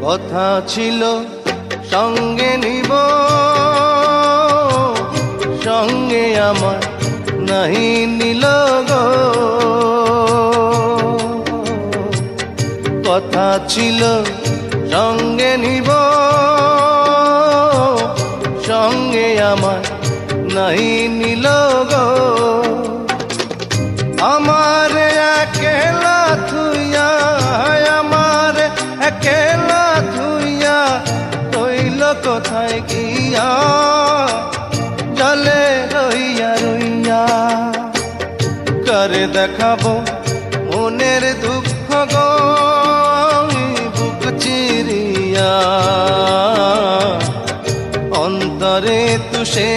কথা ছিল সঙ্গে নিব, সঙ্গে আমার নাহি নিল গো। কথা ছিল সঙ্গে নিব, সঙ্গে আমার নাহি নিল গো। আমার একেলা থুইয়া, আমার একেলা থুইয়া রইল কোথায় গিয়া, জলে রইয়া রইয়া। করে দেখাবো মনের দুঃখ গো বুক চিরিয়া, অন্তরে তুষে